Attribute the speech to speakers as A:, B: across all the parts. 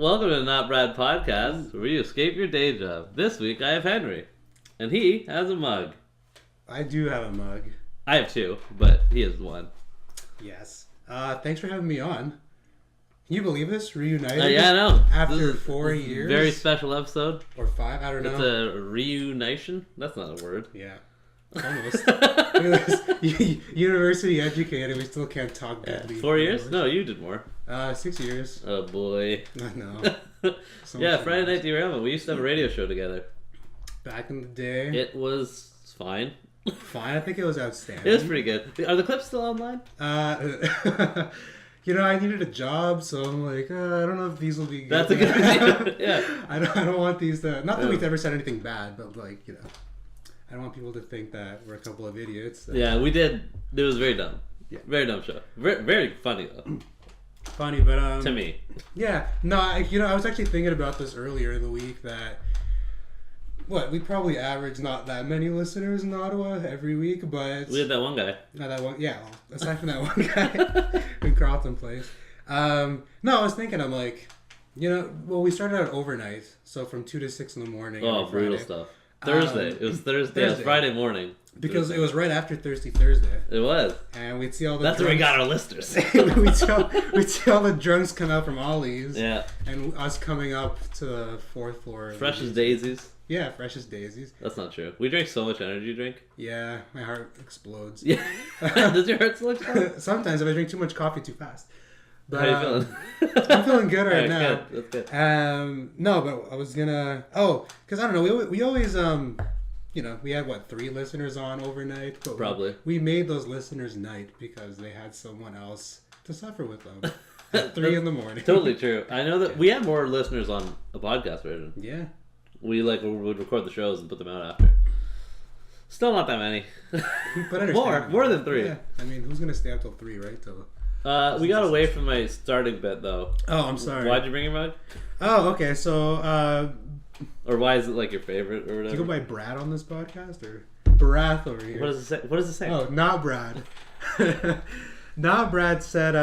A: Welcome to the NotBrad podcast, where you escape your day job. This week I have Henry, and he has a mug.
B: I do have a mug.
A: I have two, but he has one.
B: Yes. Thanks for having me on. Can you believe this? Reunited?
A: Yeah, I know.
B: After 4 years?
A: Very special episode.
B: Or 5, I don't know.
A: It's a reunition? That's not a word.
B: Yeah. Almost. Look at this. University educated, we still can't talk deadly.
A: 4 years? No, you did more.
B: 6 years.
A: Oh boy.
B: I know.
A: Yeah, Friday Night Derailment. We used to have a radio show together.
B: Back in the day.
A: It was fine.
B: Fine, I think it was outstanding.
A: It was pretty good. Are the clips still online?
B: You know, I needed a job, so I'm like, I don't know if these will be good.
A: That's a good idea. Yeah.
B: I don't want these to... Not that we've ever said anything bad, but like, you know, I don't want people to think that we're a couple of idiots. So.
A: Yeah, we did. It was very dumb.
B: Yeah.
A: Very dumb show. Very, very funny, though.
B: Funny, but...
A: to me.
B: Yeah. No, I was actually thinking about this earlier in the week that... we probably average not that many listeners in Ottawa every week, but...
A: We had that one guy.
B: Not that one... Yeah, well, aside from that one guy in Carlton Place. No, I was thinking, I'm like... You know, well, we started out overnight, so from 2 to 6 in the morning.
A: Oh, brutal stuff. Thursday. It was Thursday. It was Friday morning.
B: Because it was right after Thirsty Thursday.
A: It was.
B: And we'd see all the
A: That's where we got our listeners.
B: we'd see all the drunks come out from Ollie's.
A: Yeah.
B: And us coming up to the 4th floor.
A: Fresh as daisies.
B: Yeah, fresh as daisies.
A: That's not true. We drank so much energy drink.
B: Yeah, my heart explodes.
A: Yeah. Does your heart still explode?
B: Sometimes if I drink too much coffee too fast. But,
A: how are you feeling?
B: I'm feeling good right now.
A: Good. That's good.
B: No, but I was gonna... Oh, because I don't know. We always... You know, we had, 3 listeners on overnight? But
A: Probably.
B: We made those listeners night because they had someone else to suffer with them at 3 in the morning.
A: Totally true. I know that we had more listeners on a podcast version.
B: Yeah.
A: We would record the shows and put them out after. Still not that many.
B: But
A: more than 3.
B: Yeah. I mean, who's going to stay up till 3, right?
A: We got away from my starting bit, though.
B: Oh, I'm sorry.
A: Why'd you bring your mug?
B: Oh, okay. So,
A: or why is it like your favorite or whatever?
B: Do you go by Brad on this podcast or Bharath over here?
A: What does it say?
B: Oh, NotBrad. NotBrad said,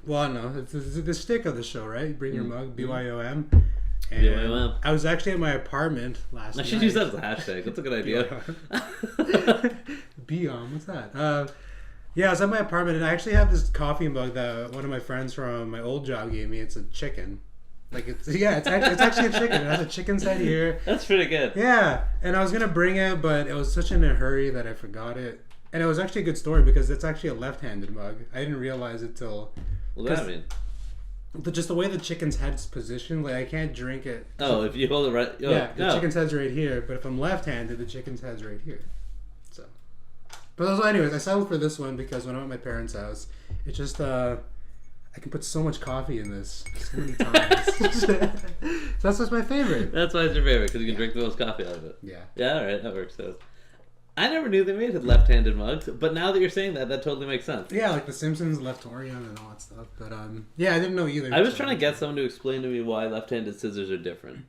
B: well, no, it's the stick of the show, right? Bring your mug, BYOM. And
A: BYOM.
B: I was actually at my apartment last night.
A: I should use that as a hashtag. That's a good idea.
B: BYOM, what's that? Yeah, I was at my apartment and I actually have this coffee mug that one of my friends from my old job gave me. It's a chicken. It's actually a chicken. It has a chicken's head here.
A: That's pretty good.
B: Yeah, and I was gonna bring it, but it was such in a hurry that I forgot it. And it was actually a good story because it's actually a left-handed mug. I didn't realize it till.
A: What does that mean?
B: Just the way the chicken's head's positioned, like I can't drink it.
A: Oh, if you hold it right. Oh,
B: yeah, the chicken's head's right here, but if I'm left-handed, the chicken's head's right here. So, but anyways, I settled for this one because when I'm at my parents' house, it's just I can put so much coffee in this so many times. So that's what's my favorite.
A: That's why it's your favorite, because you can drink the most coffee out of it.
B: Yeah.
A: Yeah, alright, that works. So. I never knew they made left-handed mugs, but now that you're saying that totally makes sense.
B: Yeah, like The Simpsons, Leftorium, and all that stuff. But yeah, I didn't know either.
A: I was trying to get someone to explain to me why left-handed scissors are different.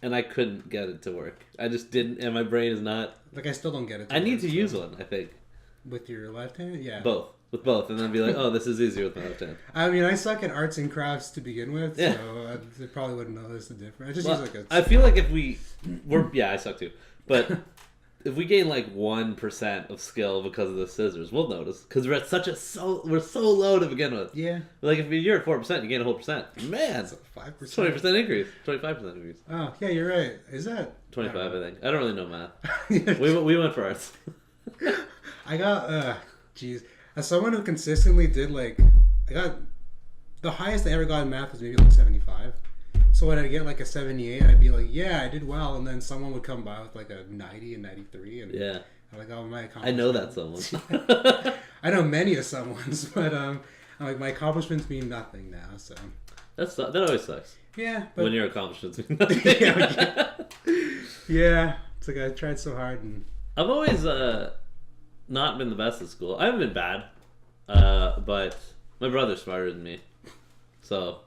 A: And I couldn't get it to work. I just didn't, and my brain is not...
B: Like, I still don't get it.
A: I need to use one, I think.
B: With your left hand? Yeah.
A: Both. With both, and then be like, oh, this is easier with my left hand.
B: I mean, I suck at arts and crafts to begin with,
A: yeah.
B: So I probably wouldn't notice the difference. I just use like a...
A: I feel like if yeah, I suck too. But if we gain like 1% of skill because of the scissors, we'll notice. Because we're at we're so low to begin with.
B: Yeah.
A: Like if you're at 4%, you gain a whole percent. Man,
B: that's 5%.
A: 20% increase. 25% increase.
B: Oh, yeah, you're right. Is that
A: 25? I think. I don't really know math. we went for arts.
B: I got jeez. As someone who consistently did the highest I ever got in math was maybe like 75. So when I'd get like a 78, I'd be like, yeah, I did well. And then someone would come by with like a 90 and 93. And
A: yeah.
B: I'm like, oh, my accomplishment.
A: I know that someone.
B: I know many of someone's, but I'm like, my accomplishments mean nothing now. So
A: that always sucks.
B: Yeah. But,
A: when your accomplishments mean nothing.
B: Yeah. It's like I tried so hard. And
A: I've always not been the best at school. I haven't been bad, but my brother's smarter than me, so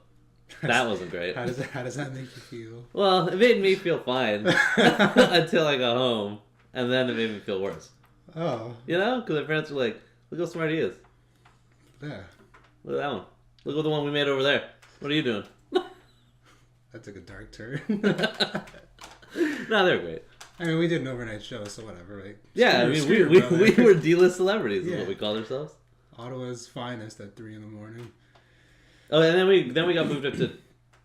A: that wasn't great.
B: How does that make you feel?
A: Well, it made me feel fine until I got home, and then it made me feel worse.
B: Oh.
A: You know, because my parents were like, "Look how smart he is."
B: Yeah.
A: Look at that one. Look at the one we made over there. What are you doing?
B: That took a dark turn.
A: No, they're great.
B: I mean, we did an overnight show, so whatever, right?
A: Yeah, we were D-list celebrities, is what we called ourselves.
B: Ottawa's finest at 3 a.m.
A: Oh, and then we got moved up to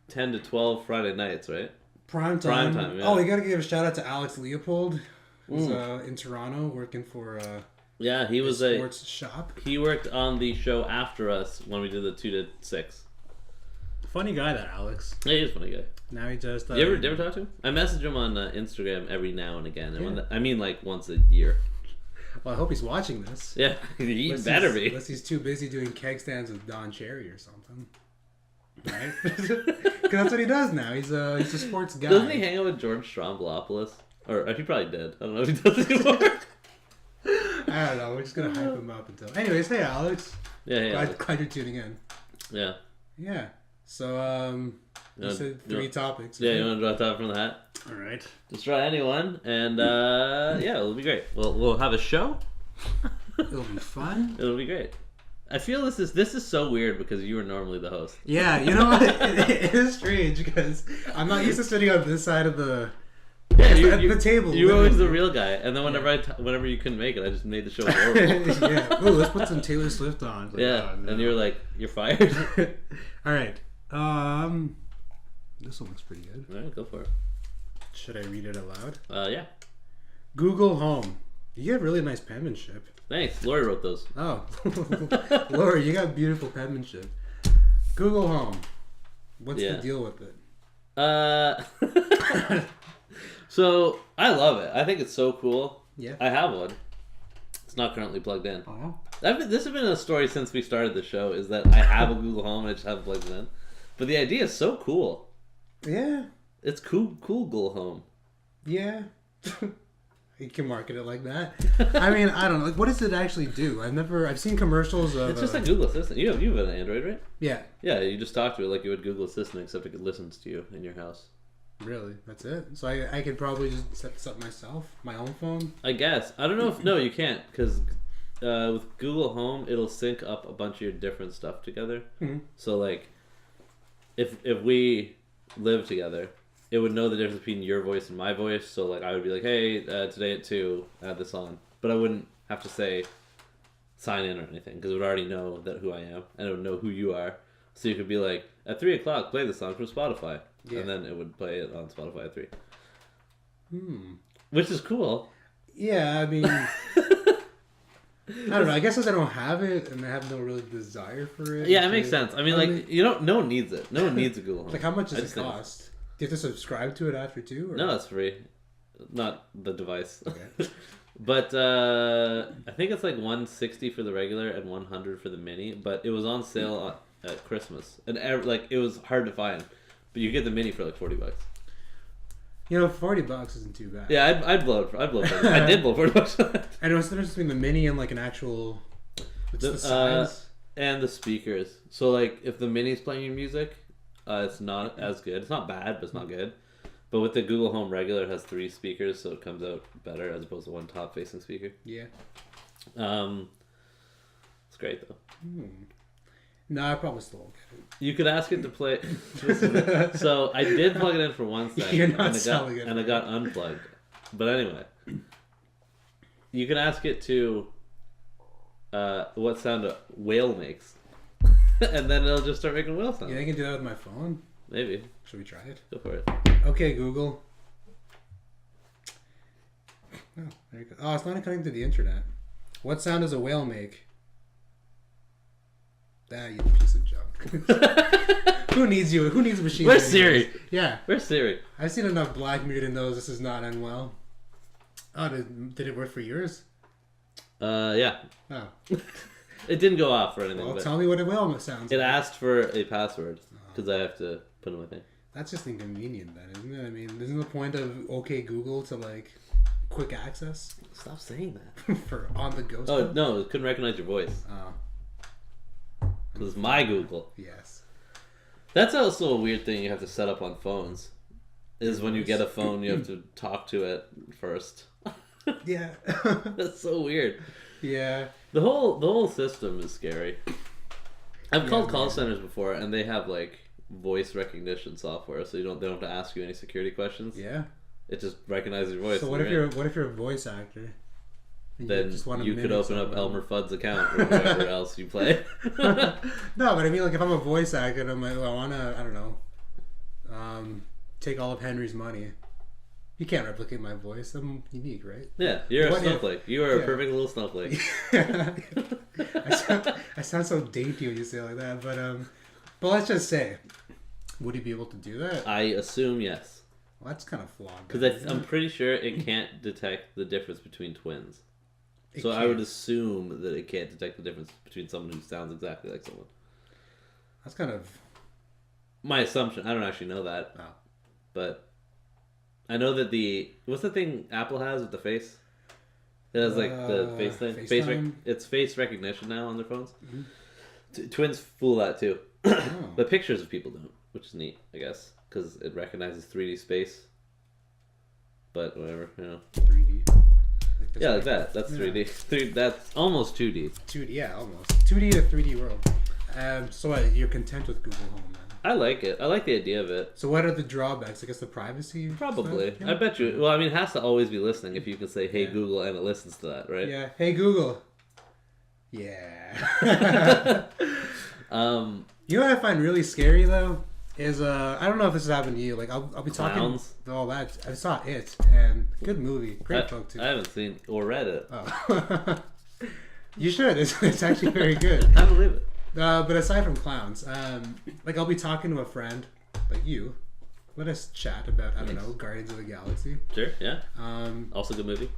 A: 10 to 12 Friday nights, right?
B: Prime time.
A: Yeah.
B: Oh, we gotta give a shout out to Alex Leopold, who's in Toronto working for
A: yeah, he was
B: a sports shop.
A: He worked on the show after us when we did the 2 to 6.
B: Funny guy, that Alex.
A: Yeah, he's a funny guy.
B: Now he just...
A: you ever talk to him? I message him on Instagram every now and again. And I mean, like, once a year.
B: Well, I hope he's watching this.
A: Yeah, he better be.
B: Unless he's too busy doing keg stands with Don Cherry or something. Right? Because that's what he does now. He's a sports guy.
A: Doesn't he hang out with George Strombolopoulos? Or he probably did. I don't know if he does anymore.
B: I don't know. We're just going to hype him up until... Anyways, hey, Alex.
A: Yeah,
B: glad you're tuning in.
A: Yeah.
B: Yeah. So, you said 3 topics.
A: Yeah, you want to draw a topic from the hat?
B: All right.
A: Just draw anyone, and yeah, it'll be great. We'll have a show.
B: It'll be fun.
A: It'll be great. I feel this is so weird because you are normally the host.
B: Yeah, you know what? It is strange because I'm not used to sitting on this side of the...
A: Yeah,
B: the table.
A: You're always the real guy, and then whenever you couldn't make it, I just made the show horrible.
B: Yeah. Ooh, let's put some Taylor Swift on. Like,
A: yeah,
B: oh, no.
A: And you're like, you're fired.
B: All right. This one looks pretty good.
A: All right, go for it.
B: Should I read it aloud?
A: Yeah.
B: Google Home. You have really nice penmanship.
A: Thanks. Lori wrote those.
B: Oh, Lori, you got beautiful penmanship. Google Home. What's the deal with it?
A: So I love it. I think it's so cool.
B: Yeah.
A: I have one. It's not currently plugged in.
B: Oh.
A: This has been a story since we started the show. Is that I have a Google Home and I just haven't plugged it in. But the idea is so cool.
B: Yeah.
A: It's cool Google Home.
B: Yeah. You can market it like that. I mean, I don't know. Like, what does it actually do? I've seen commercials of...
A: It's just like Google Assistant. You have an Android, right?
B: Yeah.
A: Yeah, you just talk to it like you would Google Assistant, except it listens to you in your house.
B: Really? That's it? So I could probably just set this up myself? My own phone?
A: I guess. I don't know if... No, you can't, because with Google Home, it'll sync up a bunch of your different stuff together. Mm-hmm. So, like, if we live together... It would know the difference between your voice and my voice, so like I would be like, "Hey, today at 2, add this on," but I wouldn't have to say sign in or anything because it would already know who I am and it would know who you are. So you could be like, "At 3:00, play the song from Spotify," and then it would play it on Spotify at 3. Which is cool.
B: Yeah, I mean, I don't know. I guess because I don't have it and I have no real desire for it.
A: Yeah, it makes sense. I mean, no one needs it. No one needs a Google Home.
B: Like, how much does it cost? Do you have to subscribe to it after 2? Or?
A: No, it's free. Not the device.
B: Okay.
A: But I think it's like $160 for the regular and $100 for the mini. But it was on sale at Christmas, and it was hard to find. But you get the mini for like $40.
B: You know, $40 isn't too bad.
A: Yeah, I'd blow it. I did blow $40.
B: I know what's the difference between the mini and like an actual. What's the size?
A: And the speakers. So like, if the mini's playing your music. It's not as good. It's not bad, but it's not good. But with the Google Home regular, it has 3 speakers, so it comes out better as opposed to one top-facing speaker.
B: Yeah.
A: It's great, though.
B: No, I probably still won't get it.
A: You could ask it to play... So, I did plug it in for 1 second.
B: You're not selling it.
A: And it got unplugged. But anyway. You can ask it to... what sound a whale makes. And then it'll just start making whale sounds.
B: Yeah, I can do that with my phone.
A: Maybe.
B: Should we try it?
A: Go for it.
B: Okay, Google. Oh, there you go. Oh, it's not connected to the internet. What sound does a whale make? Ah, you piece of junk. Who needs you? Who needs a machine?
A: Where's Siri?
B: Yeah.
A: Where's Siri?
B: I've seen enough Black Mirror to know this is not end well. Oh, did it work for yours?
A: Yeah.
B: Oh.
A: It didn't go off or anything.
B: Well,
A: but
B: tell me what a whale sounds
A: it
B: like.
A: asked for a password because I have to put in my thing.
B: That's just inconvenient then, isn't it? I mean, isn't the point of OK Google to like quick access?
A: Stop saying that.
B: For on the go
A: Oh,
B: stuff?
A: no, it couldn't recognize your voice.
B: Oh.
A: Because it's my Google.
B: Yes.
A: That's also a weird thing you have to set up on phones. Is when you get a phone, you have to talk to it first.
B: Yeah.
A: That's so weird.
B: Yeah.
A: The whole system is scary. I've called call centers before, and they have like voice recognition software, so they don't have to ask you any security questions.
B: Yeah.
A: It just recognizes your voice.
B: So what if you're a voice actor?
A: Then you could open up Elmer Fudd's account or whatever else you play.
B: No, but I mean, like, if I'm a voice actor and I'm like, well, I want to, I don't know, take all of Henry's money. You can't replicate my voice. I'm unique, right?
A: Yeah, you're a snowflake. You are a perfect little snowflake.
B: I sound so dainty when you say it like that, but let's just say, would he be able to do that?
A: I assume yes.
B: Well, that's kind of flawed.
A: Because I'm pretty sure it can't detect the difference between twins. So I would assume that it can't detect the difference between someone who sounds exactly like someone.
B: That's kind of
A: my assumption. I don't actually know that.
B: Oh.
A: But I know that what's the thing Apple has with the face? It has like the face thing. It's face recognition now on their phones. Mm-hmm. Twins fool that too. Oh. But pictures of people don't, which is neat, I guess, because it recognizes 3D space. But whatever,
B: 3D.
A: Like that. That's 3D. That's almost 2D.
B: 2D, yeah, almost 2D to 3D world. So you're content with Google Home then?
A: I like it. I like the idea of it.
B: So what are the drawbacks? I guess the privacy.
A: Probably.
B: Stuff? Yeah.
A: I bet you. Well, I mean, it has to always be listening. If you can say, "Hey Google," and it listens to that, right?
B: Yeah. Hey Google. Yeah. You know what I find really scary though is I don't know if this has happened to you. Like I'll be talking all that. I saw it and good movie, great book too.
A: I haven't seen or read it.
B: Oh. You should. It's actually very good.
A: I believe it.
B: But aside from clowns, like I'll be talking to a friend like you. Let us chat about I don't know Guardians of the Galaxy.
A: Sure. Yeah. Also good movie.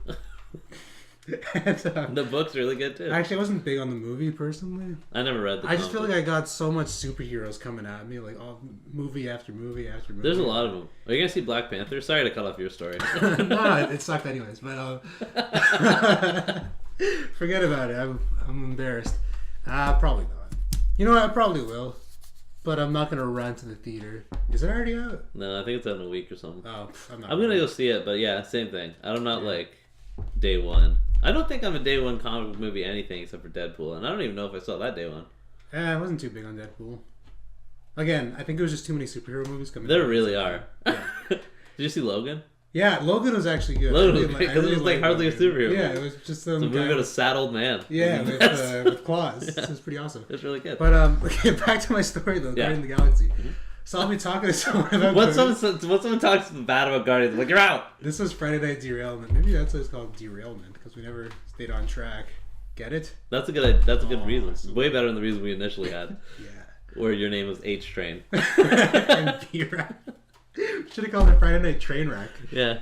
B: And,
A: the book's really good too.
B: Actually, I wasn't big on the movie personally.
A: I never read the
B: I just feel like I got so much superheroes coming at me, like movie after movie after movie.
A: There's a lot of them. Are you gonna see Black Panther? Sorry to cut off your story.
B: No, it sucked anyways. But forget about it. I'm embarrassed. Probably not. You know what? I probably will. But I'm not gonna run to the theater. Is it already out?
A: No, I think it's out in a week or something.
B: Oh, I'm
A: gonna go see it, but yeah, same thing. I'm not like day one. I don't think I'm a day one comic book movie anything except for Deadpool, and I don't even know if I saw that day one.
B: I wasn't too big on Deadpool. Again, I think it was just too many superhero movies coming.
A: There really are. Yeah. Did you see Logan?
B: Yeah, Logan was actually good.
A: Logan was because it was like hardly
B: Logan.
A: a superhero.
B: Yeah, it was just some
A: movie about a sad old man.
B: Yeah, with claws. Yeah. It was pretty awesome.
A: It's really good.
B: But okay, back to my story though. Guardians of the Galaxy. Mm-hmm. So I'll be talking to someone about.
A: When someone talks bad about Guardians, I'm like, you're out.
B: This was Friday Night Derailment. Maybe that's what it's called, derailment, because we never stayed on track. Get it?
A: That's a good reason. It's way better than the reason we initially had.
B: Yeah.
A: Where your name was H Train.
B: And B-Rack. Should have called it Friday Night Train Wreck.
A: Yeah.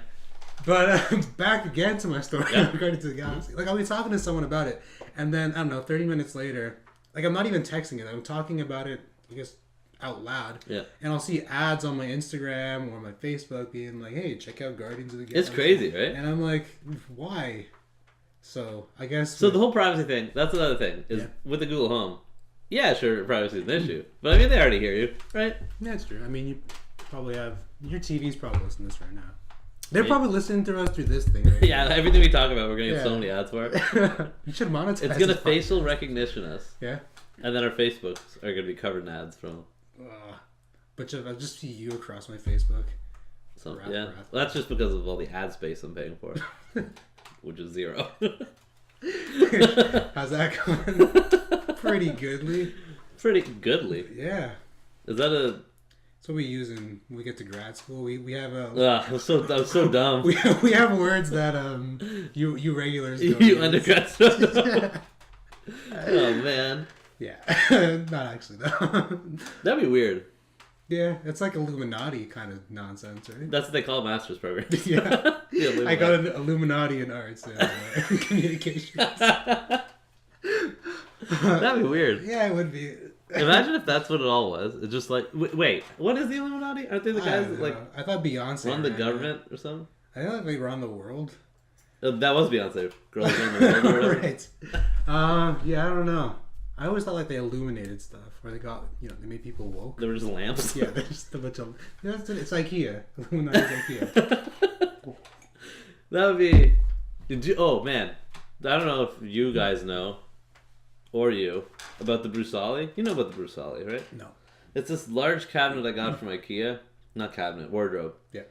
B: But back again to my story regarding to the Galaxy. Like I'll be talking to someone about it, and then I don't know, 30 minutes later, like I'm not even texting it. I'm talking about it, I guess, out loud.
A: Yeah.
B: And I'll see ads on my Instagram or my Facebook being like, "Hey, check out Guardians of the Galaxy."
A: It's crazy, right?
B: And I'm like, why? So I guess.
A: So the whole privacy thing. That's another thing. Is with the Google Home. Yeah, sure, privacy is an issue, but I mean they already hear you, right?
B: Yeah, that's true. I mean, you probably have your TV's probably listening to this right now. They're probably listening to us through this thing. Right?
A: Yeah, everything we talk about, we're gonna get so many ads for it.
B: You should monetize.
A: It's gonna facial recognition us.
B: Yeah.
A: And then our Facebooks are gonna be covered in ads from.
B: But I'll just see you across my Facebook.
A: So yeah, well, that's just because of all the ad space I'm paying for, which is 0.
B: How's that going? Pretty goodly.
A: Pretty goodly.
B: Yeah.
A: Is that a?
B: That's what we use when we get to grad school. We have a.
A: I was so dumb.
B: We have words that you regulars don't
A: you
B: use.
A: undergrad stuff. Oh man.
B: Yeah. Not actually though.
A: That'd be weird.
B: Yeah, it's like Illuminati kind of nonsense, right?
A: That's what they call master's programs.
B: Yeah. I got an Illuminati in arts and communications.
A: That'd be weird.
B: Yeah, it would be.
A: Imagine if that's what it all was. It's just like, wait, what is the Illuminati? Aren't they the guys that like...
B: I thought Beyonce
A: run the government or something?
B: I thought they run the world.
A: That was Beyonce. Girls run the world or whatever.
B: Right. Yeah, I don't know. I always thought like they illuminated stuff, or they got, they made people woke.
A: They were just lamps.
B: Yeah, they're just a bunch of. It's IKEA. Illuminati's IKEA.
A: That would be. Oh man, I don't know if you guys know, or you, about the Bruce Ollie. You know about the Bruce Ollie, right?
B: No.
A: It's this large cabinet I got from IKEA. Not cabinet, wardrobe.
B: Yeah.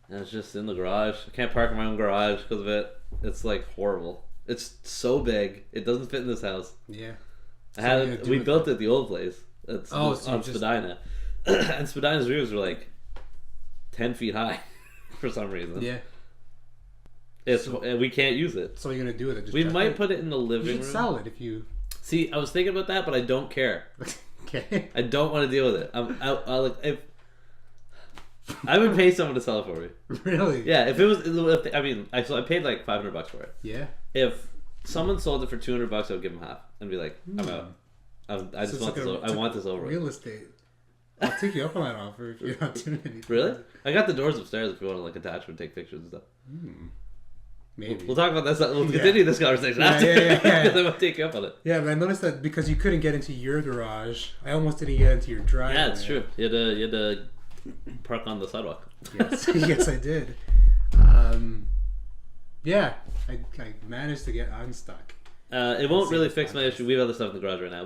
A: And it's just in the garage. I can't park in my own garage because of it. It's like horrible. It's so big. It doesn't fit in this house.
B: Yeah.
A: We built it at the old place. It's
B: so
A: on Spadina. And Spadina's roofs are like 10 feet high for some reason.
B: Yeah.
A: We can't use it.
B: So what are you going to do with it?
A: We might put it in the living room.
B: You should sell it if you...
A: See, I was thinking about that, but I don't care.
B: Okay.
A: I don't want to deal with it. I would pay someone to sell it for me.
B: Really?
A: Yeah, I paid like $500 for it.
B: Yeah.
A: If someone sold it for $200, I would give them half and be like, I'm out. I want this over.
B: Real estate. I'll take you up on that offer if you're not doing anything.
A: Really? I got the doors upstairs if you want to like attach them and take pictures and stuff.
B: Maybe.
A: We'll talk about this. We'll continue this conversation after. Because I'm going to take you up on it.
B: Yeah, but I noticed that because you couldn't get into your garage, I almost didn't get into your driveway.
A: Yeah, it's true. You had to park on the sidewalk.
B: Yes, yes, I did. Yeah, I managed to get unstuck.
A: It won't really fix my issue. We have other stuff in the garage right now.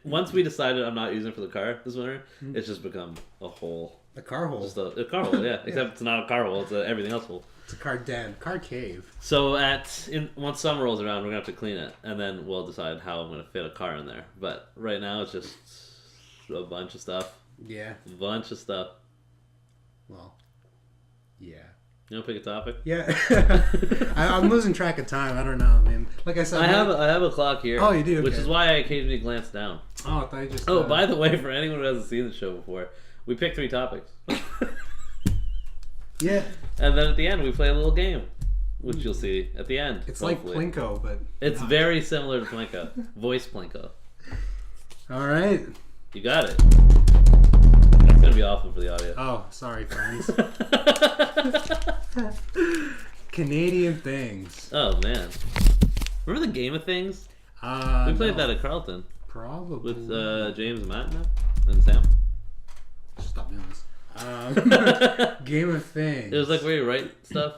A: Once we decided I'm not using it for the car this winter, it's just become a hole.
B: A car hole.
A: Just a car hole, yeah. Except it's not a car hole; it's a everything else hole.
B: It's a car den, car cave.
A: So once summer rolls around, we're gonna have to clean it, and then we'll decide how I'm gonna fit a car in there. But right now, it's just a bunch of stuff.
B: Yeah.
A: A bunch of stuff.
B: Well. Yeah.
A: You want to pick a topic?
B: Yeah. I'm losing track of time. I don't know, man. Like I said,
A: I have a clock here.
B: Oh, you do? Okay.
A: Which is why I occasionally glance down.
B: Oh, I thought you just...
A: Oh, by the way, for anyone who hasn't seen the show before, we picked 3 topics.
B: Yeah.
A: And then at the end, we play a little game, which you'll see at the end.
B: It's
A: hopefully.
B: like Plinko, but...
A: It's very similar to Plinko. Voice Plinko.
B: All right.
A: You got it. It's going to be awful for the audio.
B: Oh, sorry, friends. Canadian things.
A: Oh, man. Remember the Game of Things? We played that at Carlton.
B: Probably.
A: With James and Matt and Sam.
B: Stop doing this. Game of Things.
A: It was like where you write stuff.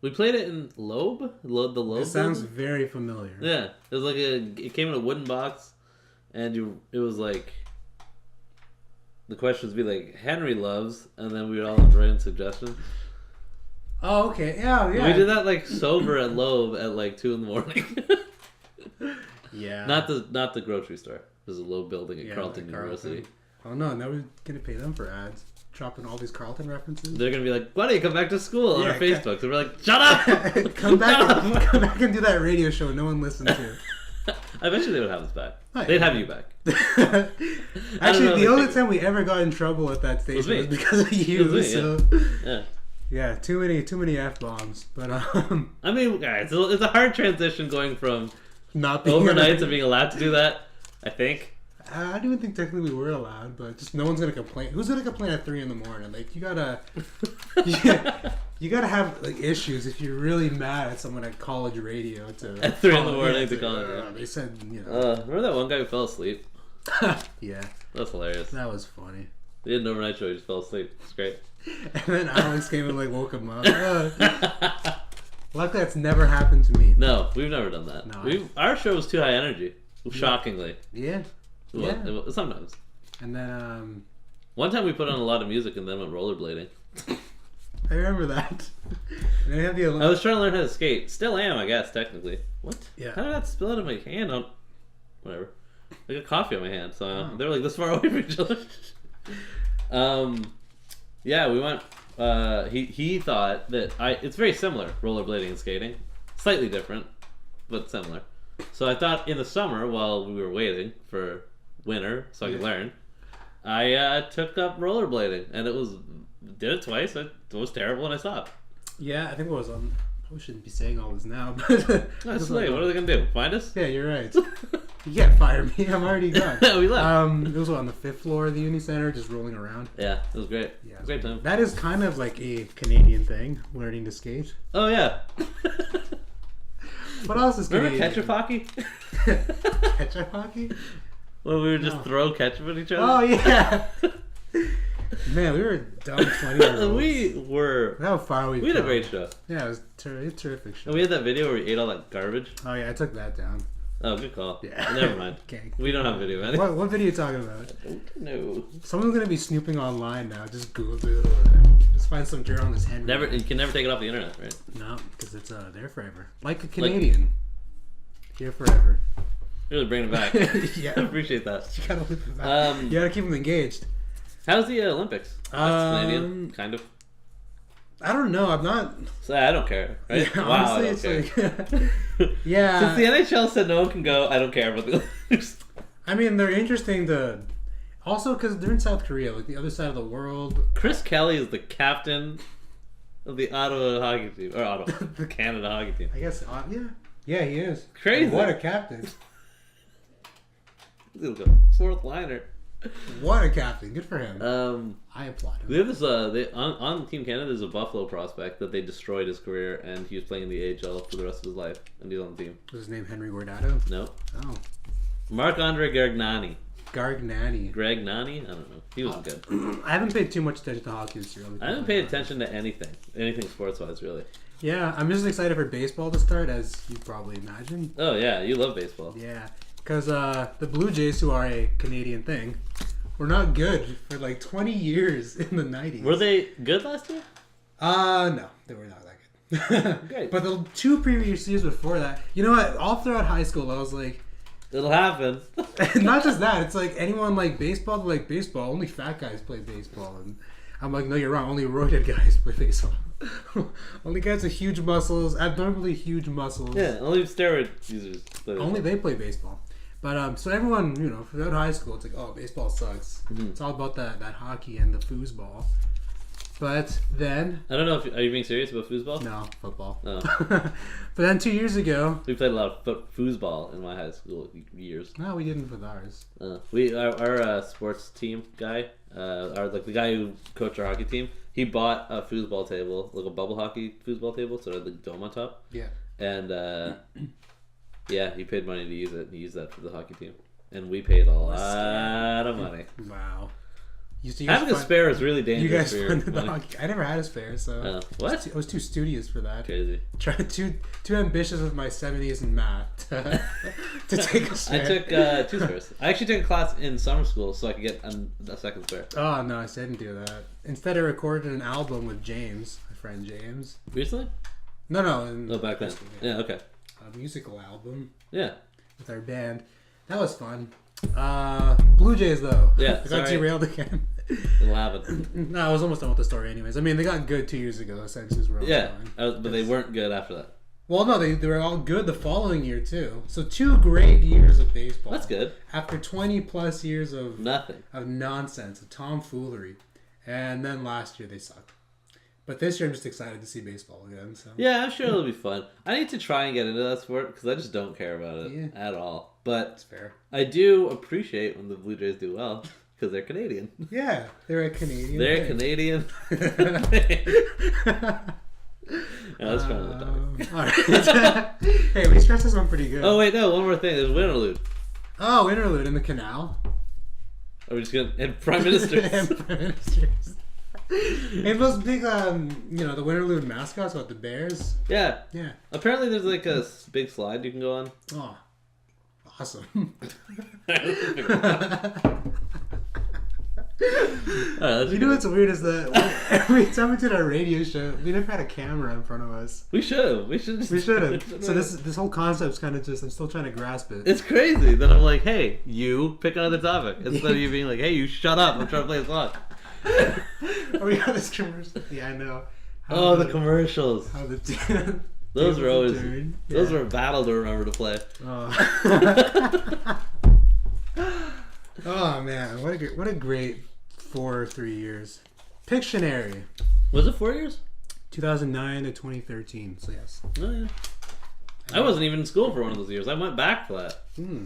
A: We played it in Loeb? The Loeb
B: It sounds
A: building?
B: very familiar.
A: Yeah. It was like it came in a wooden box, and it was like, the questions would be like, Henry loves, and then we would all write in suggestions.
B: Oh, okay. Yeah.
A: We did that like sober at Loeb at like 2 a.m.
B: Yeah.
A: Not the grocery store. There's a Loeb building at Carleton University.
B: Oh no, now we're gonna pay them for ads. Dropping all these Carleton references.
A: They're gonna be like, buddy, come back to school on our Facebook. So we're like, shut up!
B: come back and do that radio show no one listens to.
A: I bet you they would have us back. They'd have you back.
B: Actually, the only time we ever got in trouble at that station was because of you. Yeah, too many F-bombs. But
A: I mean, guys, it's a hard transition going from
B: not being
A: overnight to being allowed to do that, I think.
B: I don't even think technically we were allowed, but just no one's gonna complain. Who's gonna complain at 3 a.m? Like you gotta have like issues if you're really mad at someone at college radio to
A: at 3 a.m. to call it.
B: They said,
A: remember that one guy who fell asleep?
B: Yeah, that's
A: hilarious.
B: That was funny.
A: He did an overnight show. He just fell asleep. It's great.
B: And then Alex came and like woke him up. Luckily, that's never happened to me.
A: No, we've never done that. No, our show was too high energy. Shockingly.
B: Yeah.
A: Well, sometimes.
B: And then
A: one time we put on a lot of music and then went rollerblading.
B: I remember that. And
A: I was trying to learn how to skate. Still am, I guess, technically. What?
B: Yeah.
A: How did that spill out of my hand on... Whatever. I got coffee on my hand, so they were like this far away from each other. Yeah, we went... he thought that it's very similar, rollerblading and skating. Slightly different, but similar. So I thought in the summer, while we were waiting for winter so I could learn, I took up rollerblading, and did it twice. It was terrible, and I stopped.
B: Yeah, I think it was on... Probably shouldn't be saying all this now, but...
A: That's late. What are they going to do? Find us?
B: Yeah, you're right. You can't fire me. I'm already gone.
A: We left.
B: It was on the 5th floor of the Uni Center, just rolling around.
A: Yeah, it was great. Yeah, it was a great time.
B: That is kind of like a Canadian thing, learning to skate.
A: Oh, yeah.
B: What else is Canadian?
A: Remember ketchup hockey?
B: Ketchup hockey?
A: When we would just throw ketchup at each other?
B: Oh, yeah. Man, we were dumb 20-year-olds.
A: We were.
B: How far we
A: had a great show.
B: Yeah, it was a terrific show.
A: And we had that video where we ate all that garbage.
B: Oh, yeah, I took that down.
A: Oh, good call.
B: Yeah.
A: Never mind.
B: Okay.
A: We don't have video of anything.
B: What video are you talking about?
A: I don't know.
B: Someone's gonna be snooping online now. Just Google it. Just find some dirt on this Henry.
A: You can never take it off the internet, right?
B: No, because it's there forever. Like a Canadian. Here forever.
A: Really bring it back.
B: Yeah.
A: I appreciate that.
B: You gotta loop it back. You gotta keep them engaged.
A: How's the Olympics? That's Canadian, kind of.
B: I don't know. I'm not.
A: So I don't care. Right?
B: Yeah,
A: Wow,
B: honestly,
A: I don't care.
B: like, yeah.
A: Since the NHL said no one can go, I don't care about the Olympics.
B: I mean, they're interesting to. Also, because they're in South Korea, like the other side of the world.
A: Chris Kelly is the captain of the Ottawa hockey team, or Ottawa, the Canada hockey team.
B: I guess, yeah. Yeah, he is.
A: Crazy.
B: What a captain.
A: He'll go fourth liner.
B: What a captain. Good for him. I applaud him.
A: We have this, on Team Canada, there's a Buffalo prospect that they destroyed his career, and he was playing in the AHL for the rest of his life, and he's on the team.
B: Was his name Henry Guardado?
A: No.
B: Oh.
A: Marc-Andre Gargnani.
B: Gargnani.
A: Greg Nani? I don't know. He wasn't good.
B: I haven't paid too much attention to hockey this year.
A: I haven't paid attention to anything sports-wise, really.
B: Yeah, I'm just excited for baseball to start, as you probably imagine.
A: Oh, yeah, you love baseball.
B: Yeah, because the Blue Jays, who are a Canadian thing, were not good for like 20 years in the 90s.
A: Were they good last year?
B: No, they were not that good.
A: Great.
B: But the 2 previous years before that, you know what? All throughout high school, I was like,
A: It'll happen.
B: not just that. It's like anyone like baseball, they like baseball. Only fat guys play baseball, and I'm like, no, you're wrong. Only roided guys play baseball. Only guys with huge muscles, abnormally huge muscles.
A: Yeah, only steroid users play
B: Only they play baseball. But so everyone, throughout high school, it's like, oh, baseball sucks.
A: Mm-hmm.
B: It's all about that hockey and the foosball. But then,
A: I don't know if are you being serious about foosball?
B: no, football.
A: No.
B: But then 2 years ago,
A: We played a lot of foosball in my high school years.
B: no, we didn't with ours.
A: Our sports team guy, the guy who coached our hockey team, he bought a foosball table, like a bubble hockey foosball table, so it had the dome on top.
B: Yeah.
A: And yeah, he paid money to use it. He used that for the hockey team, and we paid a lot of money.
B: Wow.
A: Having a spare is really
B: You
A: dangerous.
B: guys funded the hockey. I never had a spare, so
A: What?
B: I was too studious for that.
A: Crazy.
B: Too ambitious with my 70s in math to take a spare.
A: I took 2 spares. I actually took a class in summer school so I could get a second spare.
B: Oh no, I didn't do that. Instead, I recorded an album with James, my friend James.
A: Recently?
B: No.
A: Back then. Yeah, okay.
B: A musical album.
A: Yeah.
B: With our band. That was fun. Blue Jays though.
A: Yeah,
B: I got derailed again.
A: 11.
B: No, I was almost done with the story anyways. I mean, they got good 2 years ago. The Senses were all
A: Yeah,
B: fine.
A: but they weren't good after that.
B: Well, no, they were all good the following year too. So 2 great years of baseball.
A: That's good.
B: After 20 plus years of
A: Nothing.
B: of nonsense, of tomfoolery, and then last year they sucked. But this year I'm just excited to see baseball again. So
A: Yeah, I'm sure it'll be fun. I need to try and get into that sport because I just don't care about it at all. But
B: that's fair.
A: I do appreciate when the Blue Jays do well because they're Canadian.
B: Yeah, they're a Canadian.
A: They're
B: thing.
A: Canadian. Yeah, that's kind of the topic.
B: All right. Hey, we stressed this one pretty good.
A: Oh wait, no, one more thing. There's Winterlude.
B: Oh, interlude in the canal.
A: Are we just gonna and Prime Ministers?
B: And Prime Ministers. And those big, the Winterlude mascots about the Bears.
A: Yeah.
B: Yeah.
A: Apparently, there's like a big slide you can go on.
B: Oh, awesome. You know what's weird is that every time we did our radio show, we never had a camera in front of us.
A: We should have. We should
B: have. So this whole concept's kind of just, I'm still trying to grasp it.
A: It's crazy that I'm like, hey, you pick another topic instead of you being like, hey, you shut up. I'm trying to play a song.
B: Oh, we got this commercial. Yeah, I know.
A: The commercials.
B: How the
A: those were always those
B: Yeah.
A: were a battle to remember to play.
B: Oh. Oh man, what a great 4 or 3 years. Pictionary.
A: Was it 4 years?
B: 2009 to 2013. So yes.
A: Oh yeah. I wasn't even in school for one of those years. I went back for that.
B: Hmm.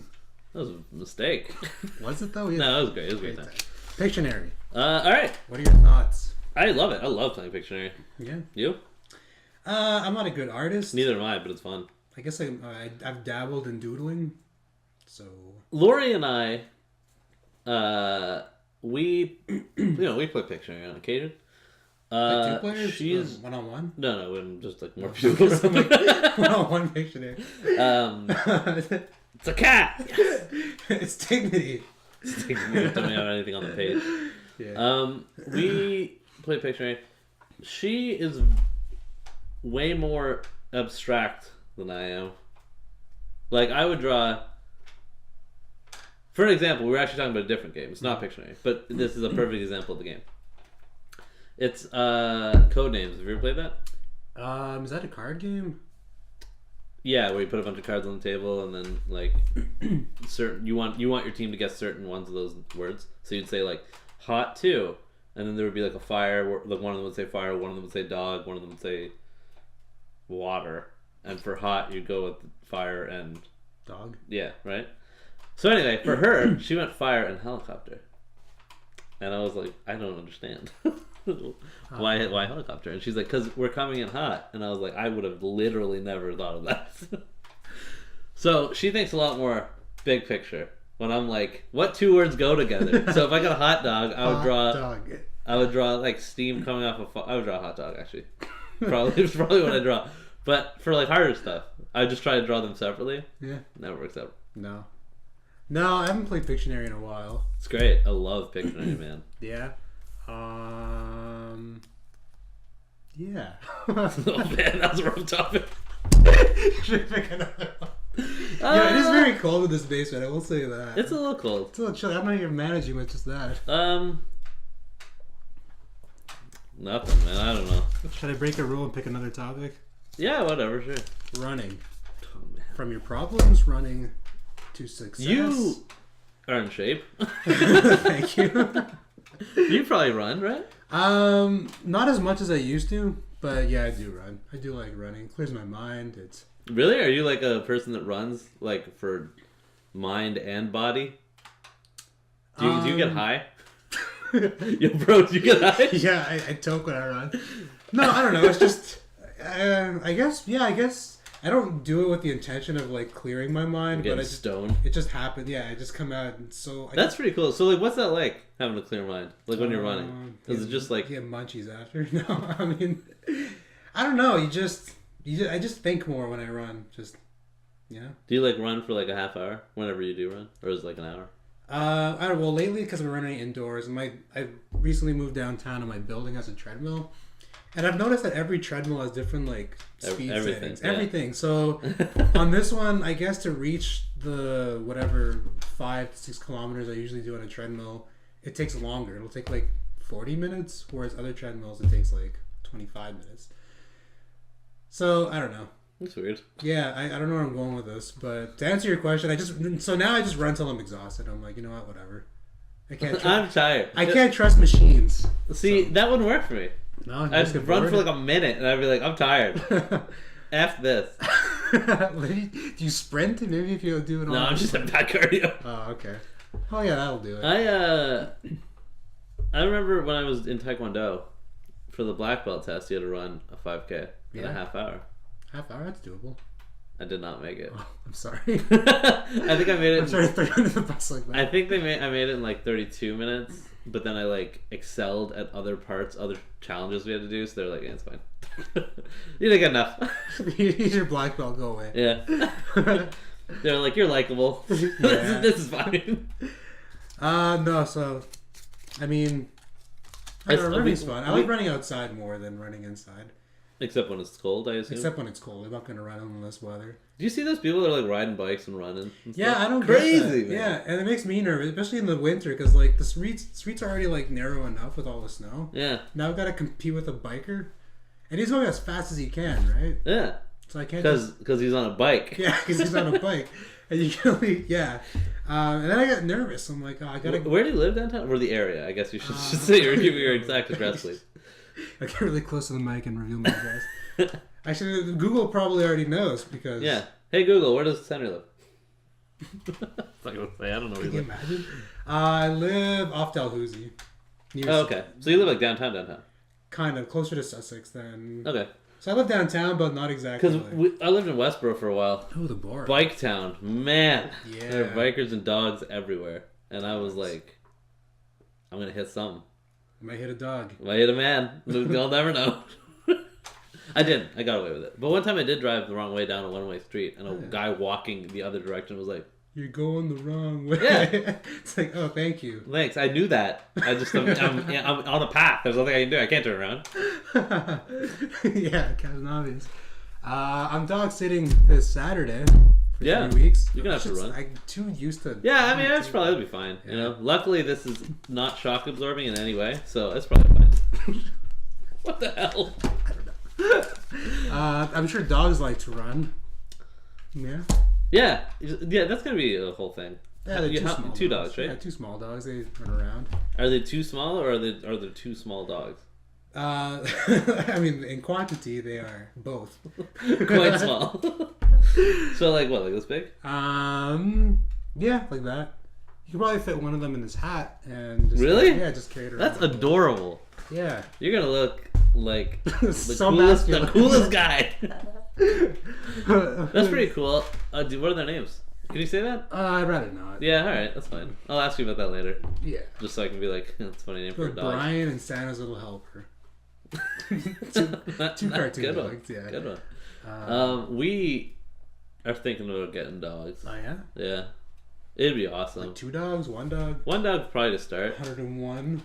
A: That was a mistake.
B: Was it though? Yeah.
A: No, it was great. It was a great time.
B: Pictionary.
A: All right.
B: What are your thoughts?
A: I love it. I love playing Pictionary.
B: Yeah.
A: You?
B: I'm not a good artist.
A: Neither am I, but it's fun.
B: I guess I've dabbled in doodling. So.
A: Lori and I, we play Pictionary on occasion.
B: Like 2 players?
A: She's
B: one-on-one?
A: No, just like more people.
B: One-on-one Pictionary.
A: It's a cat. Yes.
B: It's dignity.
A: It's dignity. Don't have anything on the page.
B: Yeah.
A: We play Pictionary. She is way more abstract than I am. Like, I would draw... For an example, we were actually talking about a different game. It's not Pictionary, but this is a perfect example of the game. It's Codenames. Have you ever played that?
B: Is that a card game?
A: Yeah, where you put a bunch of cards on the table and then like certain you want your team to guess certain ones of those words. So you'd say like hot 2, and then there would be like a fire. Like one of them would say fire, one of them would say dog, one of them would say water, and for hot you'd go with fire and
B: dog.
A: Yeah, right. So anyway, for her, she went fire and helicopter, and I was like, I don't understand. Why helicopter? And she's like, because we're coming in hot. And I was like, I would have literally never thought of that. So she thinks a lot more big picture when I'm like, what 2 words go together? So if I got a hot dog, I would draw like steam coming off I would draw a hot dog actually. It's probably what I draw. But for like harder stuff, I just try to draw them separately. Yeah. Never works out.
B: No, I haven't played Pictionary in a while.
A: It's great. I love Pictionary, man.
B: Yeah. Yeah.
A: Oh man, that was a rough topic.
B: Should pick another one. Yeah, it is very cold in this basement, I will say that.
A: It's a little cold.
B: It's a little chilly. I'm not even managing with just that.
A: Nothing, man. I don't know.
B: Should I break a rule and pick another topic?
A: Yeah, whatever, sure.
B: Running.
A: Oh, man.
B: From your problems, running to success.
A: You are in shape.
B: Thank you.
A: You probably run, right?
B: Not as much as I used to, but yeah, I do run. I do like running. It clears my mind. It's
A: really? Are you like a person that runs like for mind and body? Do you get high? Yo, bro, do you get high?
B: Yeah, I toke when I run. No, I don't know. It's just, I guess. I don't do it with the intention of like clearing my mind, but it just happened. Yeah, I just come out and so.
A: That's pretty cool. So like, what's that like having a clear mind? Like when you're running, is it just like
B: you get munchies after? No, I mean, I don't know. I just think more when I run. Just yeah.
A: Do you like run for like a half hour whenever you do run, or is it like an hour?
B: I don't. Well, lately because we're running indoors, and I recently moved downtown, and my building has a treadmill. And I've noticed that every treadmill has different like speed settings. Yeah. Everything. So on this one, I guess to reach the whatever 5 to 6 kilometers I usually do on a treadmill, it takes longer. It'll take like 40 minutes, whereas other treadmills it takes like 25 minutes. So I don't know.
A: That's weird.
B: Yeah, I don't know where I'm going with this, but to answer your question, now I just run till I'm exhausted. I'm like, you know what, whatever.
A: I'm tired.
B: I can't trust machines.
A: See, that wouldn't work for me.
B: No,
A: I'd run for like a minute and I'd be like, I'm tired. F this.
B: Do you sprint? Maybe if you do it all.
A: No, I'm just a bad cardio.
B: Oh, okay. Oh yeah, that'll do it.
A: I remember when I was in Taekwondo, for the black belt test, you had to run a 5K in a half hour.
B: Half hour? That's doable.
A: I did not make it.
B: Oh, I'm sorry.
A: I think I made it.
B: I'm sorry to throw you under the bus like that.
A: I think I made it in like 32 minutes, but then I like excelled at other challenges we had to do, so they're like, yeah, it's fine. You didn't get enough.
B: Use your black belt, go away.
A: Yeah. They're like, you're likable.
B: Yeah.
A: This is fine.
B: No, so, I mean, running's fun. I like running outside more than running inside.
A: Except when it's cold, I assume.
B: Except when it's cold. I'm not going to run in this weather.
A: Do you see those people that are like riding bikes and running? And
B: yeah, I don't
A: Crazy,
B: get that.
A: man.
B: Yeah, and it makes me nervous, especially in the winter, because like the streets are already like narrow enough with all the snow.
A: Yeah.
B: Now I've got to compete with a biker, and he's going as fast as he can, right?
A: Yeah.
B: So I can't
A: because he's on a bike.
B: Yeah, because he's on a bike, and you can only and then I got nervous. I'm like, oh, I gotta.
A: Where do you live downtown? Or the area? I guess you should say give me your exact address, please.
B: I get really close to the mic and reveal my address. Actually, Google probably already knows because.
A: Yeah. Hey Google, where does Henry live? I don't know where you live.
B: Can you imagine? I live off Dalhousie.
A: Oh, okay. So you live like downtown?
B: Kind of closer to Sussex than.
A: Okay.
B: So I live downtown, but not exactly.
A: Because I lived in Westboro for a while.
B: Oh, the bar.
A: Bike town, man.
B: Yeah.
A: There are bikers and dogs everywhere, and I was like, I'm gonna hit something.
B: Might hit a dog.
A: Might hit a man. You'll never know. I didn't. I got away with it. But one time I did drive the wrong way down a one-way street, and a guy walking the other direction was like,
B: "You're going the wrong way."
A: Yeah.
B: It's like, oh, thank you.
A: Thanks. I knew that. I'm on a path. There's nothing I can do. I can't turn around.
B: Yeah, Captain Obvious. I'm dog sitting this Saturday for 3 weeks.
A: You're gonna have to run.
B: I'm too used to.
A: Yeah, I mean, that's probably be fine. Yeah. You know, luckily this is not shock absorbing in any way, so it's probably fine. What the hell?
B: I don't know. I'm sure dogs like to run. Yeah.
A: Yeah, that's gonna be a whole thing.
B: Yeah, they're
A: two dogs, right?
B: Yeah, 2 small dogs. They run around.
A: Are they too small, or are there 2 small dogs?
B: I mean, in quantity, they are both
A: Quite small. So, like what? Like this big?
B: Yeah, like that. You could probably fit one of them in this hat and just,
A: really?
B: Just carry it around.
A: That's adorable.
B: Yeah,
A: you're gonna look like
B: so
A: the coolest guy. That's pretty cool. What are their names? Can you say that?
B: I'd rather not.
A: Yeah, all right, that's fine. I'll ask you about that later.
B: Yeah,
A: just so I can be like, that's a funny name for a dog.
B: Brian and Santa's little helper. two cartoon
A: good
B: dogs.
A: One.
B: Yeah,
A: good one. We are thinking about getting dogs.
B: Oh yeah.
A: Yeah, it'd be awesome.
B: Like 2 dogs, 1 dog.
A: 1 dog probably to start.
B: 101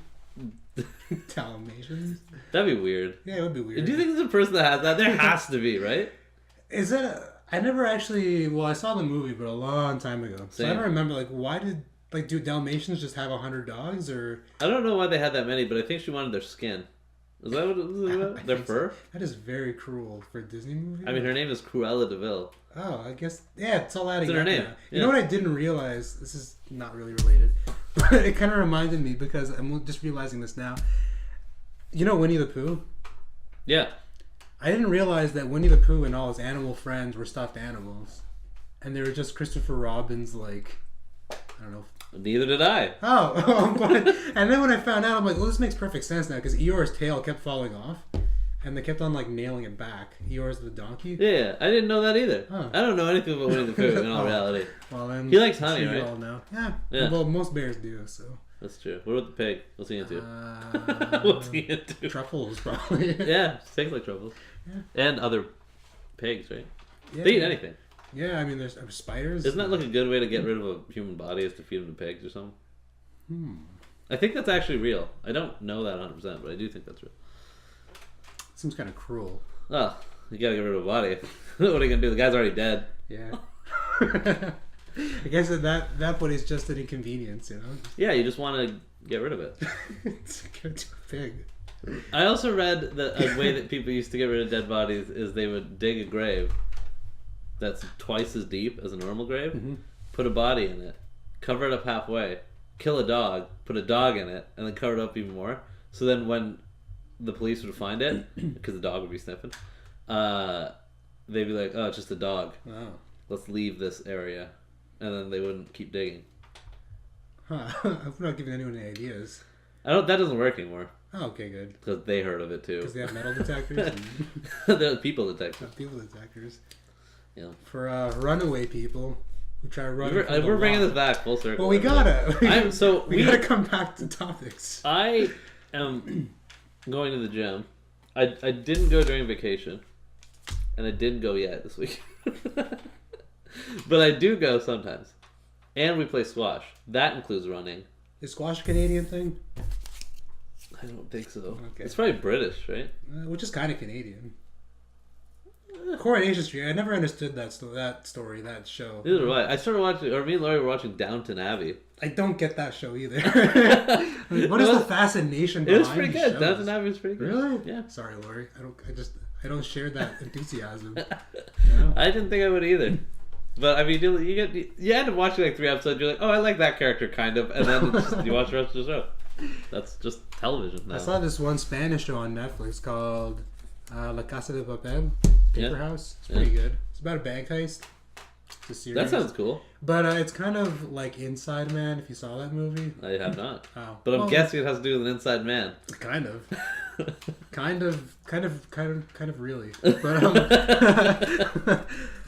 B: Dalmatians.
A: That'd be weird.
B: Yeah, it would be weird.
A: Do you think there's a person that has that? There has to be, right?
B: Is that? I never actually. Well, I saw the movie, but a long time ago. So I don't remember. Like, why did do Dalmatians just have 100 dogs, or?
A: I don't know why they had that many, but I think she wanted their skin. Is that what it was about? Their fur?
B: So. That is very cruel for a Disney movie.
A: I mean, her name is Cruella de Vil.
B: Oh, I guess it's all adding
A: up. It's her name.
B: Yeah. You know what I didn't realize? This is not really related, but it kind of reminded me because I'm just realizing this now. You know Winnie the Pooh?
A: Yeah.
B: I didn't realize that Winnie the Pooh and all his animal friends were stuffed animals, and they were just Christopher Robin's I don't know.
A: Neither did I.
B: Oh, I'm glad. And then when I found out, I'm like, well, this makes perfect sense now because Eeyore's tail kept falling off, and they kept on nailing it back. Eeyore's the donkey.
A: Yeah, I didn't know that either.
B: Huh.
A: I don't know anything about Winnie the Pooh in all reality.
B: Well, then
A: he likes honey, right?
B: You all know. Yeah. Well, most bears do. So.
A: That's true. What about the pig? What's he into? What's he into?
B: Truffles, probably.
A: Yeah, pigs like truffles.
B: Yeah.
A: And other pigs, right?
B: Yeah,
A: they eat anything.
B: Yeah, I mean, there's spiders.
A: Isn't that a good way to get rid of a human body is to feed them to pigs or something? I think that's actually real. I don't know that 100%, but I do think that's real.
B: Seems kind of cruel.
A: Oh, you gotta get rid of a body. What are you gonna do? The guy's already dead.
B: Yeah. I guess at that point it's just an inconvenience, you know?
A: Yeah, you just want to get rid of it.
B: It's a pig.
A: I also read that a way that people used to get rid of dead bodies is they would dig a grave that's twice as deep as a normal grave, put a body in it, cover it up halfway, kill a dog, put a dog in it, and then cover it up even more. So then when the police would find it, because the dog would be sniffing, they'd be like, oh, it's just a dog.
B: Wow.
A: Let's leave this area. And then they wouldn't keep digging.
B: Huh. I'm not giving anyone any ideas.
A: That doesn't work anymore.
B: Oh, okay, good.
A: Because they heard of it too.
B: Because they have metal detectors?
A: They're people detectors.
B: People detectors.
A: Yeah.
B: For runaway people who try to run.
A: We're bringing this back full circle.
B: Well, we gotta. We gotta come back to topics.
A: I am going to the gym. I didn't go during vacation, and I didn't go yet this week. But I do go sometimes, and we play squash. That includes running.
B: Is squash a Canadian thing?
A: I don't think so.
B: Okay.
A: It's probably British, right?
B: Which is kind of Canadian. Coronation Street. I never understood that story, that show.
A: Neither do I. I started watching, or me and Laurie were watching Downton Abbey.
B: I don't get that show either. What is the fascination behind
A: it was pretty good.
B: shows?
A: Downton Abbey was pretty good.
B: Really?
A: Yeah.
B: Sorry, Laurie. I don't share that enthusiasm.
A: I didn't think I would either. But I mean, you end up watching like 3 episodes. You're like, oh, I like that character kind of, and then you watch the rest of the show. That's just television now.
B: I saw this one Spanish show on Netflix called La Casa de Papel, Paper House. It's pretty good. It's about a bank heist. It's a series.
A: That sounds cool.
B: But it's kind of like Inside Man. If you saw that movie,
A: I have not.
B: Oh,
A: but I'm guessing it has to do with an inside man.
B: Kind of. kind of really.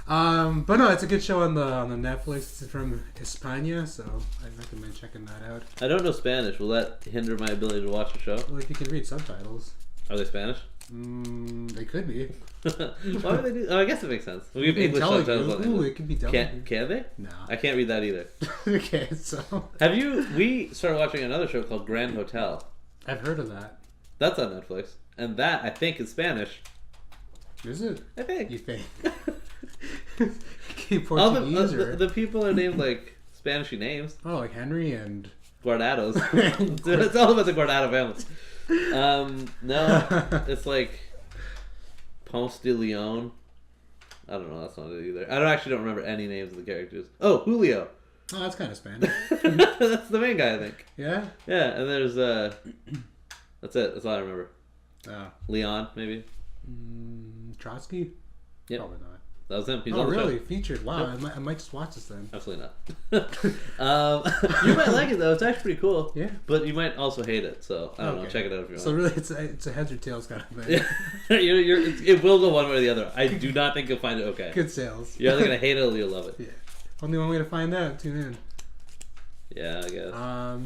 B: But no, it's a good show on the Netflix. It's from España, so I recommend checking that out.
A: I don't know Spanish. Will that hinder my ability to watch the show?
B: Well, if you can read subtitles.
A: Are they Spanish?
B: They could be.
A: Why would they do? Oh, I guess it makes sense. We have English subtitles on
B: Ooh,
A: it.
B: it could be Telugu.
A: Can they?
B: No.
A: I can't read that either.
B: Okay, so
A: Have you? We started watching another show called Grand Hotel.
B: I've heard of that.
A: That's on Netflix, and that I think is Spanish.
B: Is it?
A: I think.
B: You think?
A: All
B: Portuguese
A: the people are named like Spanishy names.
B: Oh, like Henry and
A: Guardados. It's all about the Guardado families. No, it's like Ponce de Leon. I don't know. That's not it either. I don't remember any names of the characters. Oh, Julio.
B: Oh, that's kind of Spanish.
A: That's the main guy, I think.
B: Yeah.
A: Yeah, and there's that's it. That's all I remember.
B: Oh.
A: Leon, maybe.
B: Trotsky.
A: Yep.
B: Probably not.
A: That was him. He's
B: Oh,
A: on the
B: really?
A: show.
B: Featured. Wow.
A: Yep.
B: I might just watch this then.
A: Absolutely not. You might like it though. It's actually pretty cool.
B: Yeah.
A: But you might also hate it. So I don't know. Check it out if you want.
B: So really, it's a heads or tails kind of thing.
A: Yeah. It will go one way or the other. I do not think you'll find it okay.
B: Good sales.
A: You're either gonna hate it or you'll love it.
B: Yeah. Only one way to find out. Tune in.
A: Yeah, I guess.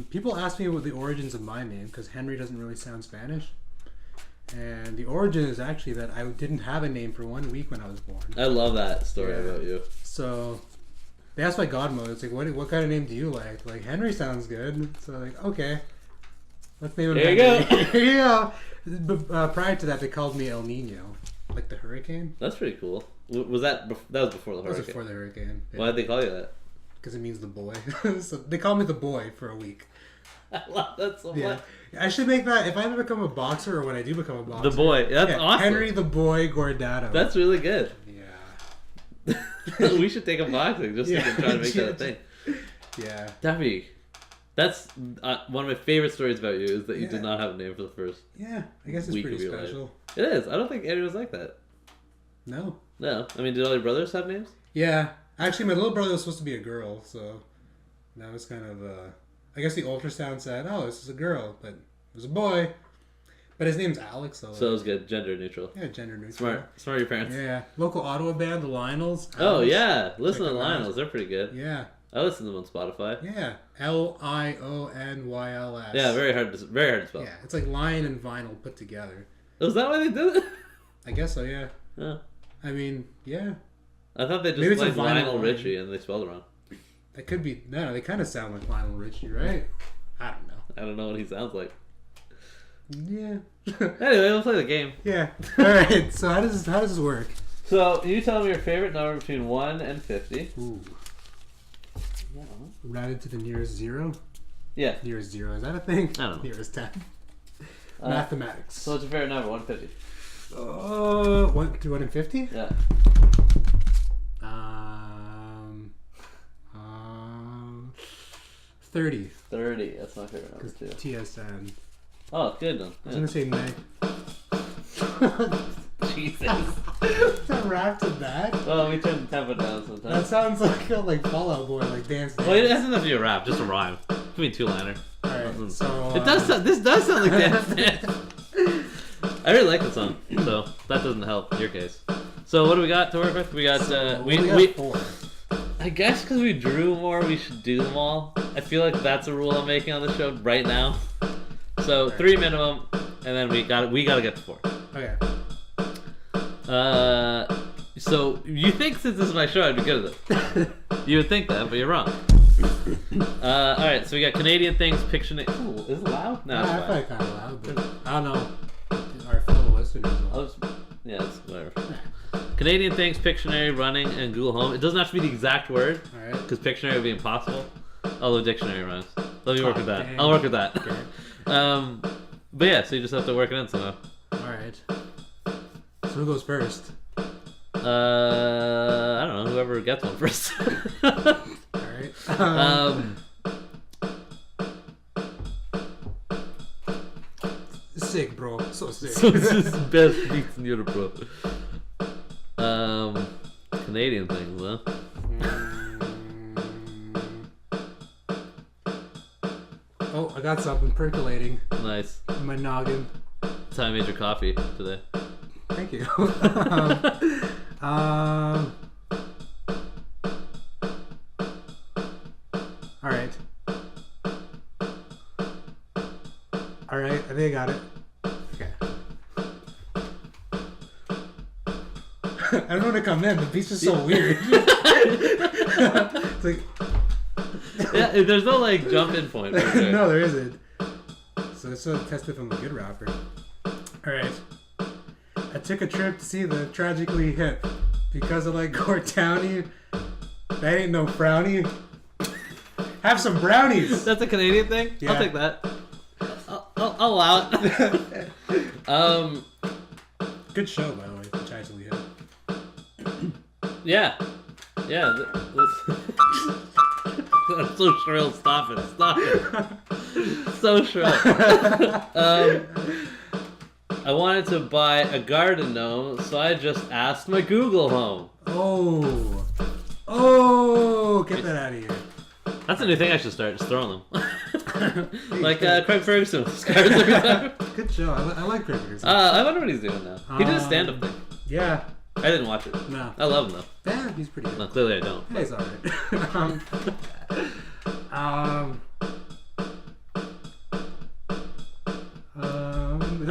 B: People ask me what the origins of my name because Henry doesn't really sound Spanish. And the origin is actually that I didn't have a name for 1 week when I was born.
A: I love that story about you.
B: So they asked my godmother, it's like, what kind of name do you like? Like, Henry sounds good. So like, okay, let's name him
A: There
B: Henry.
A: you go.
B: Here you go. But prior to that, they called me El Nino, like the hurricane.
A: That's pretty cool. Was that was before the
B: That was
A: hurricane?
B: before the hurricane.
A: Why did they call you that?
B: Because it means the boy. So they called me the boy for a week.
A: I love that so much.
B: I should make that if I ever become a boxer or when I do become a boxer.
A: The boy. That's awesome.
B: Henry the Boy Guardado.
A: That's really good.
B: Yeah.
A: We should take him boxing just to try to make that a thing.
B: Yeah.
A: That's one of my favorite stories about you is that you did not have a name for the first.
B: Yeah, I guess it's
A: week
B: pretty
A: of your
B: special.
A: life. It is. I don't think anyone's like that.
B: No.
A: No. I mean, did all your brothers have names?
B: Yeah. Actually, my little brother was supposed to be a girl, so that was kind of I guess the ultrasound said, "Oh, this is a girl," but it was a boy. But his name's Alex, so
A: it was good. Gender neutral.
B: Yeah, gender neutral.
A: Smart, your parents.
B: Yeah. Local Ottawa band, the Lionels. Alex.
A: Oh yeah, listen to the Lionels. They're pretty good.
B: Yeah.
A: I listen to them on Spotify.
B: Yeah. Lionyls.
A: Yeah, very hard to spell.
B: Yeah, it's like lion and vinyl put together.
A: Was that why they did it?
B: I guess so. Yeah.
A: Yeah.
B: I mean, yeah.
A: I thought they just
B: Maybe it's
A: played
B: a vinyl
A: Lionel
B: line.
A: Richie and they spelled it wrong.
B: That could be. No, they kind of sound like Lionel Richie, right? I don't know.
A: I don't know what he sounds like.
B: Yeah.
A: Anyway, we'll play the game.
B: Yeah. All right. So how does this work?
A: So you tell me your favorite number between 1 and 50.
B: Ooh. Rounded to the nearest zero.
A: Yeah.
B: Nearest zero, is that a thing?
A: I don't know.
B: Nearest 10. Mathematics.
A: So what's your favorite number? 150.
B: 1 and 50?
A: Yeah.
B: 30.
A: 30. That's my favorite number too.
B: TSN.
A: Oh, good one.
B: I was gonna say 9.
A: Jesus.
B: That rap to that?
A: Well, we turn the tempo down sometimes.
B: That sounds like a Fall Out Boy, like dance.
A: Well, it doesn't have to be a rap, just a rhyme. Give me a two-liner.
B: Alright, so...
A: It does. This does sound like dance. I really like the song, so that doesn't help your case. So what do we got to work with? We got
B: we got 4.
A: I guess because we drew more, we should do them all. I feel like that's a rule I'm making on the show right now. So 3 minimum, and then we gotta get to 4.
B: Okay.
A: So you think since this is my show, I'd be good at it. You would think that, but you're wrong. All right, so we got Canadian things, Pictionary. Ooh, is it loud? No,
B: I
A: it's
B: find
A: fine.
B: it kind of loud, but I don't know. Our fellow listeners.
A: Yeah, it's whatever. Canadian things, Pictionary, running, and Google Home. It doesn't have to be the exact word,
B: Alright.
A: because Pictionary would be impossible. Although dictionary rhymes. Let me work with that.
B: Dang.
A: I'll work with that.
B: Okay.
A: But yeah, so you just have to work it in somehow.
B: Alright. So who goes first?
A: I don't know. Whoever gets one first.
B: Alright. Sick, bro. So sick.
A: So this is best beats in Europe, bro. Canadian things, huh?
B: Oh, I got something percolating
A: Nice.
B: in my noggin.
A: That's how I made your coffee today.
B: Thank you. Alright. Alright, I think I got it. Okay. I don't want to come in. The beat's just so weird. It's like...
A: Yeah, there's no like jump in point. Right there.
B: No, there isn't. So it's a test if I'm a good rapper. Alright. I took a trip to see the Tragically Hip. Because I like Gord Downey. That ain't no brownie. Have some brownies.
A: That's a Canadian thing?
B: Yeah.
A: I'll take that. I'll allow it.
B: Good show, by the way. Tragically Hip.
A: Yeah. Yeah. That's so shrill. Stop it. Stop it. So shrill. I wanted to buy a garden gnome, so I just asked my Google Home.
B: Oh, get that out of here.
A: That's a new thing I should start, just throwing them. Like Craig Ferguson with his cards every time.
B: Good show. I like Craig Ferguson.
A: I wonder what he's doing now. He did a stand-up thing.
B: Yeah.
A: I didn't watch it.
B: No.
A: I love him, though.
B: Yeah, he's pretty good.
A: No, clearly I don't.
B: Yeah, he's alright.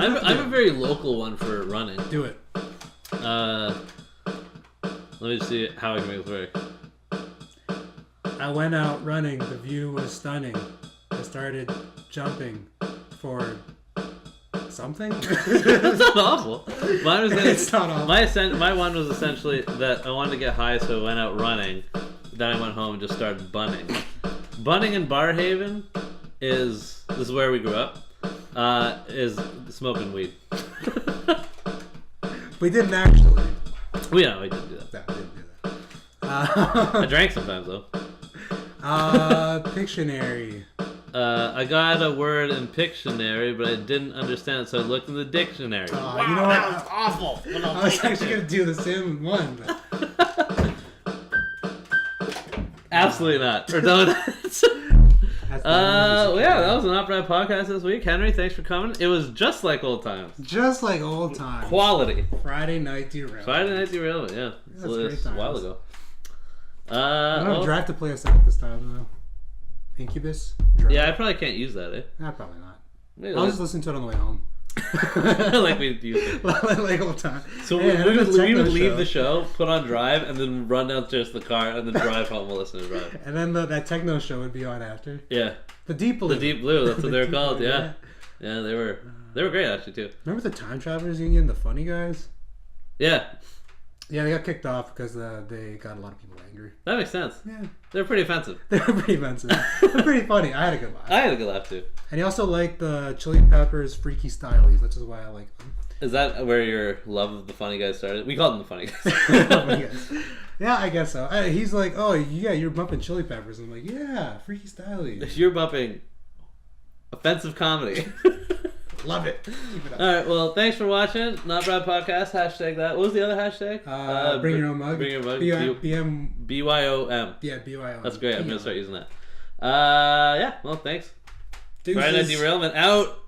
A: I have a very local one for running.
B: Do it.
A: Let me see how I can make this work.
B: I went out running. The view was stunning. I started jumping for something.
A: That's not awful. Mine was
B: It's not awful.
A: My one was essentially that I wanted to get high, so I went out running. Then I went home and just started bunning. Bunning in Barhaven this is where we grew up. Is smoking weed.
B: We didn't actually.
A: We didn't do that.
B: No, we didn't do that.
A: I drank sometimes though.
B: Pictionary.
A: I got a word in Pictionary, but I didn't understand it, so I looked in the dictionary.
B: You know what?
A: That was awful.
B: I was actually gonna do the same one. But...
A: Absolutely not. Or donuts. Yeah, that was an NotBrad podcast this week. Henry, thanks for coming. It was just like old times.
B: Just like old times.
A: Quality.
B: Friday night derailment.
A: Friday night derailment, yeah.
B: That's
A: So
B: great
A: it's a while
B: times.
A: ago.
B: I don't drive to play us out this time though. Incubus. Drive.
A: Yeah, I probably can't use that, eh?
B: Nah, probably not.
A: Maybe
B: I'll just listen to it on the way home.
A: like we used to.
B: Like old time.
A: So
B: Hey,
A: we would leave
B: show.
A: the show, put on drive, and then run downstairs to the car, and then drive home while listening to drive.
B: And then that techno show would be on after.
A: Yeah.
B: The Deep Blue.
A: The Deep Blue, that's what they were
B: Deep
A: called,
B: Blue,
A: yeah. Yeah, they were great actually too.
B: Remember the Time Travelers Union, the funny guys?
A: Yeah.
B: Yeah, they got kicked off because they got a lot of people angry.
A: That makes sense.
B: Yeah.
A: They're pretty offensive.
B: They were pretty offensive. They're pretty funny. I had a good laugh.
A: I had a good laugh too.
B: And he also liked the Chili Peppers Freaky Stylies. That's just why I like them.
A: Is that where your love of the funny guys started? We called them the funny guys.
B: Funny guys. Yeah, I guess so. He's like, oh, yeah, you're bumping Chili Peppers. I'm like, yeah, Freaky Stylies.
A: You're bumping offensive comedy.
B: Love it. Keep it up.
A: All right, well, thanks for watching. NotBrad Podcast, hashtag that. What was the other hashtag?
B: Bring your own mug.
A: Bring your mug.
B: BYOM.
A: BYOM.
B: Yeah, BYOM.
A: That's great. I'm going to start using that. Yeah, well, thanks.
B: Deuces.
A: Friday Night Derailment out.